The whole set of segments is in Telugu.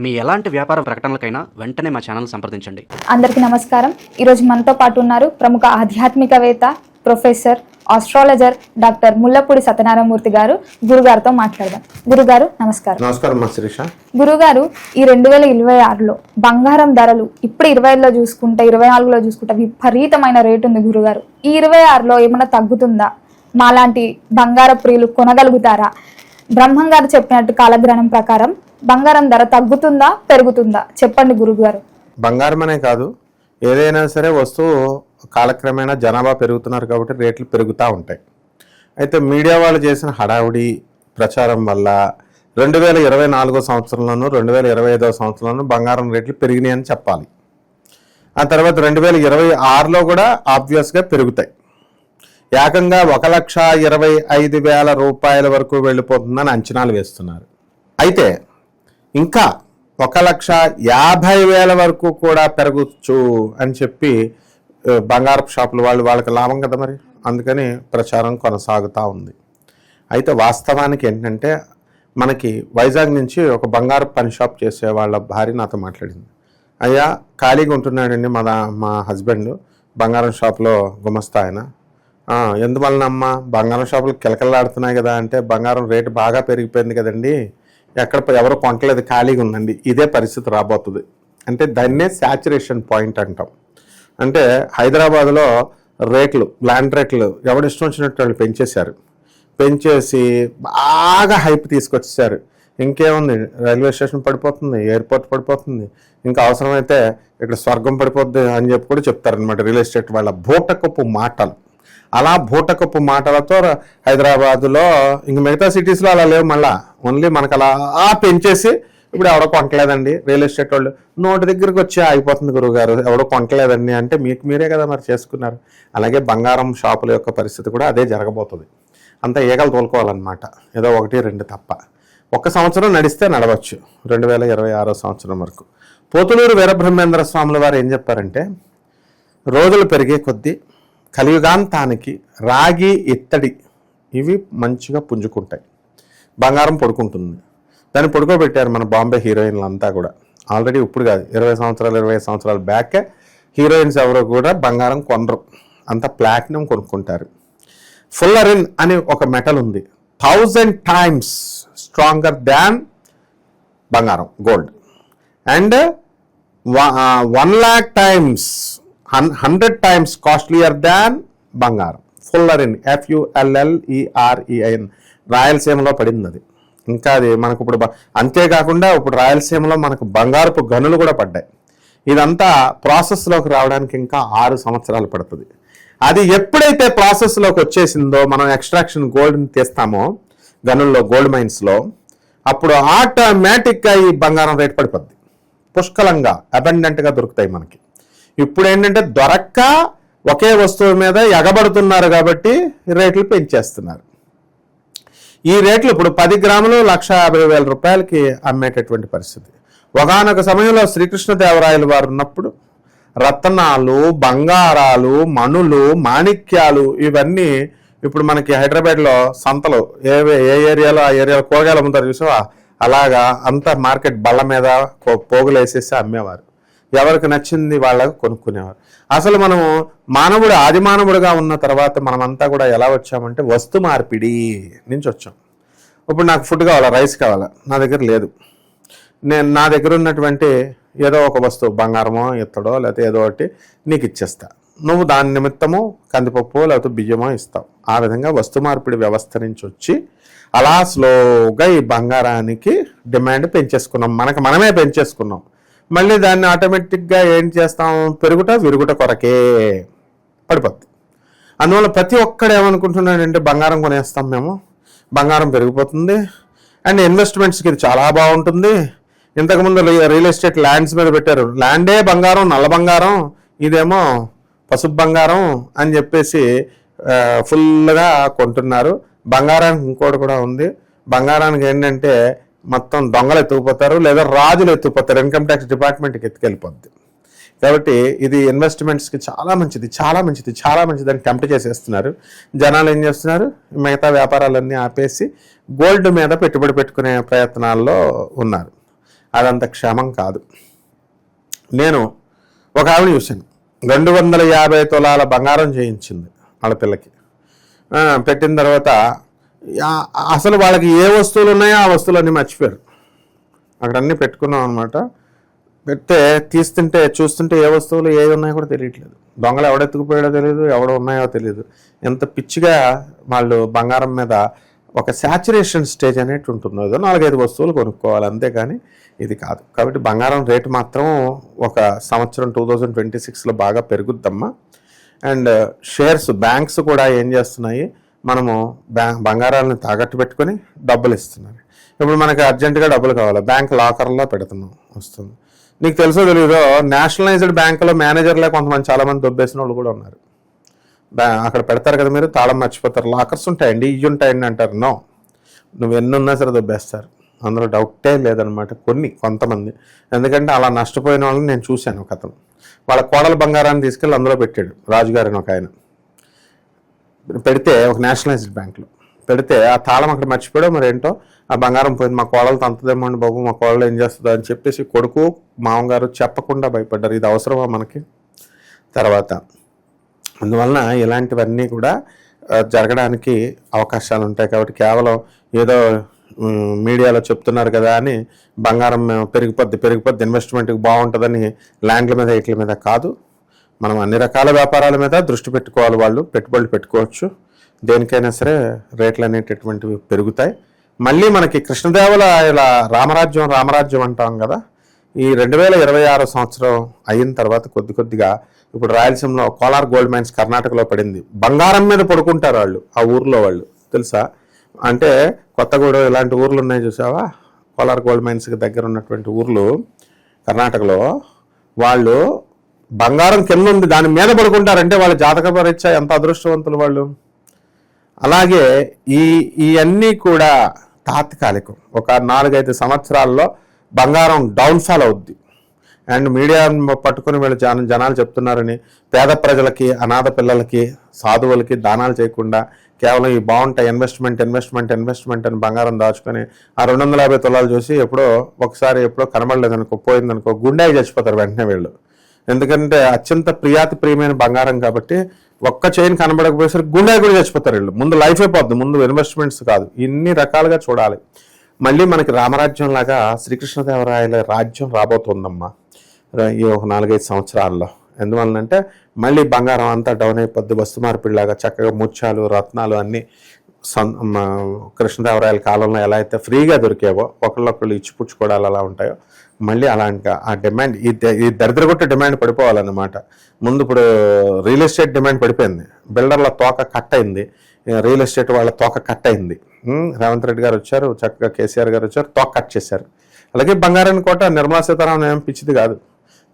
మీ ఎలాంటి వ్యాపార ప్రకటనలకైనా వెంటనే మా ఛానల్ సంప్రదించండి. అందరికీ నమస్కారం. ఈరోజు మనతో పాటు ఉన్నారు ప్రముఖ ఆధ్యాత్మికవేత్త, professor, astrologer doctor Mullapudi Satyanarayana Murthy గారు. గురుగారితో మాట్లాడదాం. గురుగారు నమస్కారం. నమస్కారం మా శిరీష. గురుగారు, ఈ 2026లో బంగారం ధరలు ఇప్పుడు 25లో చూసుకుంటే 24లో చూసుకుంటే విపరీతమైన రేటు ఉంది గురుగారు. ఈ 26లో ఏమైనా తగ్గుతుందా? మాలాంటి బంగార ప్రియులు కొనగలుగుతారా? బ్రహ్మం గారు చెప్పినట్టు కాలగ్రహణం ప్రకారం బంగారం ధర తగ్గుతుందా పెరుగుతుందా చెప్పండి గురుగారు. బంగారం అనే కాదు, ఏదైనా సరే వస్తువు కాలక్రమేణా జనాభా పెరుగుతున్నారు కాబట్టి రేట్లు పెరుగుతూ ఉంటాయి. అయితే మీడియా వాళ్ళు చేసిన హడావుడి ప్రచారం వల్ల 2024 సంవత్సరంలోనూ 2025 సంవత్సరంలోనూ బంగారం రేట్లు పెరిగినాయి అని చెప్పాలి. ఆ తర్వాత 2026లో కూడా ఆబ్వియస్గా పెరుగుతాయి. ఏకంగా 1,25,000 రూపాయల వరకు వెళ్ళిపోతుందని అంచనాలు వేస్తున్నారు. అయితే ఇంకా 1,50,000 వరకు కూడా పెరగచ్చు అని చెప్పి బంగారపు షాపుల వాళ్ళకి లాభం కదా మరి, అందుకని ప్రచారం కొనసాగుతూ ఉంది. అయితే వాస్తవానికి ఏంటంటే, మనకి వైజాగ్ నుంచి ఒక బంగారు పని షాప్ చేసే వాళ్ళ భార్య నాతో మాట్లాడింది. అయ్యా, ఖాళీగా ఉంటున్నాడండి మా హస్బెండ్, బంగారం షాప్లో గుమస్తా ఆయన. ఎందువలనమ్మా? బంగారం షాపులు కిలకలాడుతున్నాయి కదా అంటే, బంగారం రేటు బాగా పెరిగిపోయింది కదండి, ఎవరు కొంటలేదు, ఖాళీగా ఉందండి. ఇదే పరిస్థితి రాబోతుంది. అంటే దాన్నే శాచురేషన్ పాయింట్ అంటాం. అంటే హైదరాబాద్లో రేట్లు, ల్యాండ్ రేట్లు ఎవడిష్టం వచ్చినట్టు వాళ్ళు పెంచేసి బాగా హైప్ తీసుకొచ్చేసారు. ఇంకేముంది, రైల్వే స్టేషన్ పడిపోతుంది, ఎయిర్పోర్ట్ పడిపోతుంది, ఇంకా అవసరమైతే ఇక్కడ స్వర్గం పడిపోద్ది అని చెప్పి కూడా చెప్తారనమాట రియల్ ఎస్టేట్ వాళ్ళ బూటకపు మాటలు. అలా బూటకపు మాటలతో హైదరాబాదులో ఇంక మిగతా సిటీస్లో అలా లేవు. మళ్ళీ ఓన్లీ మనకు అలా పెంచేసి ఇప్పుడు ఎవడో కొంటలేదండి, రియల్ ఎస్టేట్ వాళ్ళు నోటి దగ్గరికి వచ్చి ఆగిపోతుంది గురువుగారు, ఎవడో కొంటలేదండి అంటే మీకు మీరే కదా మరి చేసుకున్నారు. అలాగే బంగారం షాపుల యొక్క పరిస్థితి కూడా అదే జరగబోతుంది. అంతా ఈగలు తోలుకోవాలన్నమాట, ఏదో 1-2 తప్ప. 1 సంవత్సరం నడిస్తే నడవచ్చు 2026 సంవత్సరం వరకు. పోతులూరు వీరబ్రహ్మేంద్ర స్వాముల వారు ఏం చెప్పారంటే, రోజులు పెరిగే కొద్దీ కలియుగాంతానికి రాగి, ఇత్తడి ఇవి మంచిగా పుంజుకుంటాయి, బంగారం పడుకుంటుంది. దాన్ని పడుకోబెట్టారు మన బాంబే హీరోయిన్లు అంతా కూడా. ఆల్రెడీ ఇప్పుడు కాదు, 25 సంవత్సరాల బ్యాకే హీరోయిన్స్ ఎవరో కూడా బంగారం కొనరు, అంతా ప్లాటినం కొనుక్కుంటారు. ఫుల్లరిన్ అని ఒక మెటల్ ఉంది, 1000 times స్ట్రాంగర్ దాన్ బంగారం, gold. And 1,00,000 times 100 times costlier than బంగారం. ఫుల్లరిన్, FULLEREIN, రాయలసీమలో పడింది అది. ఇంకా అది మనకు ఇప్పుడు అంతేకాకుండా ఇప్పుడు రాయలసీమలో మనకు బంగారపు గనులు కూడా పడ్డాయి. ఇదంతా ప్రాసెస్లోకి రావడానికి ఇంకా 6 సంవత్సరాలు పడుతుంది. అది ఎప్పుడైతే ప్రాసెస్లోకి వచ్చేసిందో, మనం ఎక్స్ట్రాక్షన్ గోల్డ్ని తీస్తామో గనుల్లో, గోల్డ్ మైన్స్లో, అప్పుడు ఆటోమేటిక్గా ఈ బంగారం రేటు పడిపోద్ది. పుష్కలంగా అబండెంట్గా దొరుకుతాయి మనకి. ఇప్పుడు ఏంటంటే దొరక్క ఒకే వస్తువు మీద ఎగబడుతున్నారు కాబట్టి రేట్లు పెంచేస్తున్నారు. ఈ రేట్లు ఇప్పుడు 10 గ్రాములు 1,50,000 రూపాయలకి అమ్మేటటువంటి పరిస్థితి. ఒకానొక సమయంలో శ్రీకృష్ణదేవరాయలు వారు ఉన్నప్పుడు రత్నాలు, బంగారాలు, మణులు, మాణిక్యాలు ఇవన్నీ ఇప్పుడు మనకి హైదరాబాద్లో సంతలు ఏ ఏరియాలో ఆ ఏరియాలో కూరగాయలు అమ్ముతారు చూసావా, అలాగా అంతా మార్కెట్ బళ్ళ మీద పోగులు వేసేసి అమ్మేవారు. ఎవరికి నచ్చింది వాళ్ళకు కొనుక్కునేవారు. అసలు మనము మానవుడు ఆది మానవుడిగా ఉన్న తర్వాత మనమంతా కూడా ఎలా వచ్చామంటే వస్తు మార్పిడి నుంచి వచ్చాం. ఇప్పుడు నాకు ఫుడ్ కావాలా, రైస్ కావాలా, నా దగ్గర లేదు, నా దగ్గర ఉన్నటువంటి ఏదో ఒక వస్తువు, బంగారమో ఇత్తడో లేకపోతే ఏదో ఒకటి నీకు ఇచ్చేస్తా, నువ్వు దాని నిమిత్తము కందిపప్పు లేకపోతే బియ్యమో ఇస్తావు. ఆ విధంగా వస్తు మార్పిడి వ్యవస్థ నుంచి వచ్చి అలా స్లోగా ఈ బంగారానికి డిమాండ్ పెంచేసుకున్నాం, మనమే పెంచేసుకున్నాం. మళ్ళీ దాన్ని ఆటోమేటిక్గా ఏం చేస్తాం, విరుగుట కొరకే పడిపోద్ది. అందువల్ల ప్రతి ఒక్కడు ఏమనుకుంటున్నాడంటే బంగారం కొనేస్తాం మేము, బంగారం పెరిగిపోతుంది, అండ్ ఇన్వెస్ట్మెంట్స్కి ఇది చాలా బాగుంటుంది. ఇంతకుముందు రియల్ ఎస్టేట్ ల్యాండ్స్ మీద పెట్టారు, ల్యాండే బంగారం, నల్ల బంగారం, ఇదేమో పసుపు బంగారం అని చెప్పేసి ఫుల్గా కొంటున్నారు. బంగారానికి ఇంకోటి కూడా ఉంది, బంగారానికి ఏంటంటే మొత్తం దొంగలు ఎత్తుకుపోతారు లేదా రాజులు ఎత్తుకుపోతారు, ఇన్కమ్ ట్యాక్స్ డిపార్ట్మెంట్కి ఎత్తుకెళ్ళిపోద్ది. కాబట్టి ఇది ఇన్వెస్ట్మెంట్స్కి చాలా మంచిది అని టెంప్ట్ చేసేస్తున్నారు. జనాలు ఏం చేస్తున్నారు, మిగతా వ్యాపారాలన్నీ ఆపేసి గోల్డ్ మీద పెట్టుబడి పెట్టుకునే ప్రయత్నాల్లో ఉన్నారు. అదంత క్షేమం కాదు. నేను ఒక ఆవిడ చూశాను, 250 తులాల బంగారం చేయించింది వాళ్ళ పిల్లకి. పెట్టిన తర్వాత అసలు వాళ్ళకి ఏ వస్తువులు ఉన్నాయో ఆ వస్తువులన్నీ మర్చిపోయారు. అక్కడ అన్నీ పెట్టుకున్నాం అనమాట. పెడితే తీస్తుంటే చూస్తుంటే ఏ వస్తువులు ఏవి ఉన్నాయో కూడా తెలియట్లేదు. దొంగలు ఎవడెత్తుకుపోయాడో తెలియదు, ఎవడో ఉన్నాయో తెలియదు. ఎంత పిచ్చిగా వాళ్ళు బంగారం మీద ఒక శాచురేషన్ స్టేజ్ అనేటి ఉంటుంది. ఏదో 4-5 వస్తువులు కొనుక్కోవాలి, అంతేగాని ఇది కాదు. కాబట్టి బంగారం రేటు మాత్రం ఒక సంవత్సరం 2026లో బాగా పెరుగుద్దమ్మా. అండ్ షేర్స్, బ్యాంక్స్ కూడా ఏం చేస్తున్నాయి, మనము బంగారాలను తాకట్టు పెట్టుకొని డబ్బులు ఇస్తున్నారు. ఇప్పుడు మనకి అర్జెంటుగా డబ్బులు కావాలి, బ్యాంక్ లాకర్లో పెడుతున్నాం, వస్తుంది. నీకు తెలుసో తెలీదో, నేషనలైజ్డ్ బ్యాంకులో మేనేజర్లే కొంతమంది చాలామంది దొబ్బేసిన వాళ్ళు కూడా ఉన్నారు. అక్కడ పెడతారు కదా, మీరు తాళం మర్చిపోతారు, లాకర్స్ ఉంటాయండి, ఇవి ఉంటాయండి అంటారు. నో, నువ్వు ఎన్ని ఉన్నా సరే దొబ్బేస్తారు, అందులో డౌటే లేదనమాట. కొంతమంది, ఎందుకంటే అలా నష్టపోయిన వాళ్ళని నేను చూశాను. ఒక అతను వాళ్ళ కోడల బంగారాన్ని తీసుకెళ్ళి అందులో పెట్టాడు, రాజుగారిని ఒక ఆయన. పెడితే ఒక నేషనలైజ్డ్ బ్యాంకులో పెడితే ఆ తాళం అక్కడ మర్చిపోయాడో మరి ఏంటో, ఆ బంగారం పోయింది. మా కోడలు అంతదేమో అండి బాబు, మా కోడలు ఏం చేస్తుందో అని చెప్పేసి కొడుకు మామగారు చెప్పకుండా భయపడ్డారు. ఇది అవసరమా మనకి? తర్వాత అందువలన ఇలాంటివన్నీ కూడా జరగడానికి అవకాశాలు ఉంటాయి. కాబట్టి కేవలం ఏదో మీడియాలో చెప్తున్నారు కదా అని బంగారం పెరిగిపోద్ది ఇన్వెస్ట్మెంట్కి బాగుంటుందని ల్యాండ్ల మీద వీటి మీద కాదు. మనం అన్ని రకాల వ్యాపారాల మీద దృష్టి పెట్టుకోవాలి. వాళ్ళు పెట్టుబడులు పెట్టుకోవచ్చు, దేనికైనా సరే రేట్లు అనేటటువంటివి పెరుగుతాయి. మళ్ళీ మనకి కృష్ణదేవరాయల రామరాజ్యం అంటాం కదా, ఈ 2026 సంవత్సరం అయిన తర్వాత కొద్దిగా ఇప్పుడు రాయలసీమలో కోలార్ గోల్డ్ మైన్స్ కర్ణాటకలో పడింది. బంగారం మీద పడుకుంటారు వాళ్ళు, ఆ ఊర్లో వాళ్ళు, తెలుసా? అంటే కొత్తగూడెం ఇలాంటి ఊర్లు ఉన్నాయి చూసావా, కోలార్ గోల్డ్ మైన్స్కి దగ్గర ఉన్నటువంటి ఊర్లు కర్ణాటకలో. వాళ్ళు బంగారం కింద ఉంది, దాని మీద పడుకుంటారంటే వాళ్ళ జాతక పరీక్ష ఎంత అదృష్టవంతులు వాళ్ళు. అలాగే ఇవన్నీ కూడా తాత్కాలికం. ఒక 4-5 సంవత్సరాల్లో బంగారం డౌన్ఫాల్ అవుద్ది. అండ్ మీడియా పట్టుకుని వీళ్ళు జనాలు చెప్తున్నారని పేద ప్రజలకి, అనాథ పిల్లలకి, సాధువులకి దానాలు చేయకుండా కేవలం ఈ బాగుంటాయి ఇన్వెస్ట్మెంట్ అని బంగారం దాచుకొని ఆ 250 తులాలు చూసి ఎప్పుడో కనబడలేదనుకో, పోయిందనుకో, గుండె చచ్చిపోతారు వెంటనే వీళ్ళు. ఎందుకంటే అత్యంత ప్రియమైన బంగారం కాబట్టి ఒక్క చైన్ కనబడకపోయేసరికి గుండె కూడా చచ్చిపోతారు వీళ్ళు. ముందు లైఫ్ అయిపోద్ది, ముందు ఇన్వెస్ట్మెంట్స్ కాదు. ఇన్ని రకాలుగా చూడాలి. మళ్ళీ మనకి రామరాజ్యం లాగా శ్రీకృష్ణదేవరాయల రాజ్యం రాబోతుందమ్మా ఈ ఒక 4-5 సంవత్సరాల్లో. ఎందువలనంటే మళ్ళీ బంగారం అంతా డౌన్ అయిపోద్ది, వస్తు మార్పిడిలాగా చక్కగా ముత్యాలు, రత్నాలు అన్నీ కృష్ణదేవరాయల కాలంలో ఎలా అయితే ఫ్రీగా దొరికేవో, ఒకళ్ళొకళ్ళు ఇచ్చిపుచ్చుకోవడాలు అలా ఉంటాయో, మళ్ళీ అలాంటి ఆ డిమాండ్, ఈ దరిద్రగొట్ట డిమాండ్ పడిపోవాలన్నమాట. ముందు ఇప్పుడు రియల్ ఎస్టేట్ డిమాండ్ పడిపోయింది, బిల్డర్ల తోక కట్ అయింది, రియల్ ఎస్టేట్ వాళ్ళ తోక కట్ అయింది. రేవంత్ రెడ్డి గారు వచ్చారు, చక్కగా కేసీఆర్ గారు వచ్చారు, తోక కట్ చేశారు. అలాగే బంగారాన్ని కోట నిర్మలా సీతారామన్ ఏం పిచ్చిది కాదు,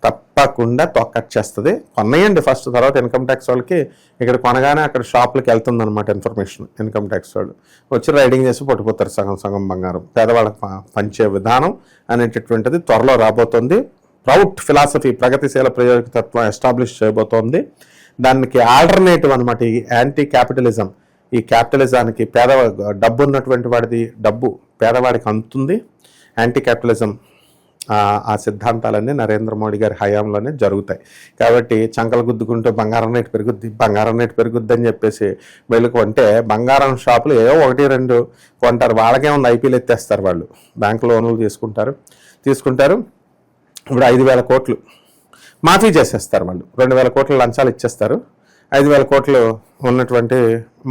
తప్పకుండా తోక కట్ చేస్తుంది. కొన్నయండి ఫస్ట్, తర్వాత ఇన్కమ్ ట్యాక్స్ వాళ్ళకి ఇక్కడ కొనగానే అక్కడ షాపులకి వెళ్తుంది అనమాట ఇన్ఫర్మేషన్. ఇన్కమ్ ట్యాక్స్ వాళ్ళు వచ్చి రైడింగ్ చేసి పట్టుకుపోతారు సగం బంగారం. పేదవాళ్ళకి పంచే విధానం అనేటటువంటిది త్వరలో రాబోతోంది. ప్రౌడ్ ఫిలాసఫీ, ప్రగతిశీల ప్రయోజకతత్వం ఎస్టాబ్లిష్ చేయబోతోంది. దానికి ఆల్టర్నేటివ్ అనమాట ఈ యాంటీ క్యాపిటలిజం. ఈ క్యాపిటలిజానికి డబ్బు ఉన్నటువంటి వాడిది డబ్బు పేదవాడికి అందుతుంది. యాంటీ క్యాపిటలిజం ఆ సిద్ధాంతాలన్నీ నరేంద్ర మోడీ గారి హయాంలోనే జరుగుతాయి. కాబట్టి చంకలు గుద్దుకుంటూ బంగారం రేటు పెరుగుద్ది అని చెప్పేసి వీళ్ళకు అంటే బంగారం షాపులు ఏవో 1-2 కొంటారు. వాళ్ళకే ఉంది, ఐపీలు ఎత్తేస్తారు వాళ్ళు, బ్యాంకు లోన్లు తీసుకుంటారు. ఇప్పుడు 5,000 కోట్లు మాఫీ చేసేస్తారు వాళ్ళు. 2,000 కోట్ల లంచాలు ఇచ్చేస్తారు, 5,000 కోట్లు ఉన్నటువంటి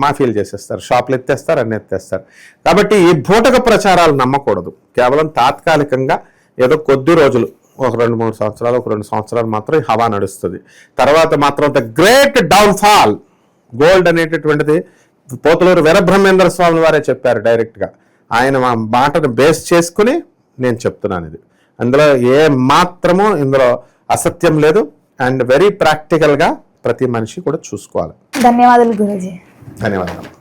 మాఫీలు చేసేస్తారు, షాపులు ఎత్తేస్తారు, అన్ని ఎత్తేస్తారు. కాబట్టి ఈ బూటక ప్రచారాలు నమ్మకూడదు. కేవలం తాత్కాలికంగా ఏదో కొద్ది రోజులు, ఒక 2-3 సంవత్సరాలు, ఒక 2 సంవత్సరాలు మాత్రం హవా నడుస్తుంది. తర్వాత మాత్రం ద గ్రేట్ డౌన్ఫాల్. గోల్డ్ అనేటటువంటిది పోతులూరు వీరబ్రహ్మేంద్ర స్వామి వారే చెప్పారు డైరెక్ట్గా. ఆయన మా మాటను బేస్ చేసుకుని నేను చెప్తున్నాను ఇది. అందులో ఏ మాత్రమూ ఇందులో అసత్యం లేదు. అండ్ వెరీ ప్రాక్టికల్గా ప్రతి మనిషి కూడా చూసుకోవాలి. ధన్యవాదాలు గురూజీ. ధన్యవాదాలు.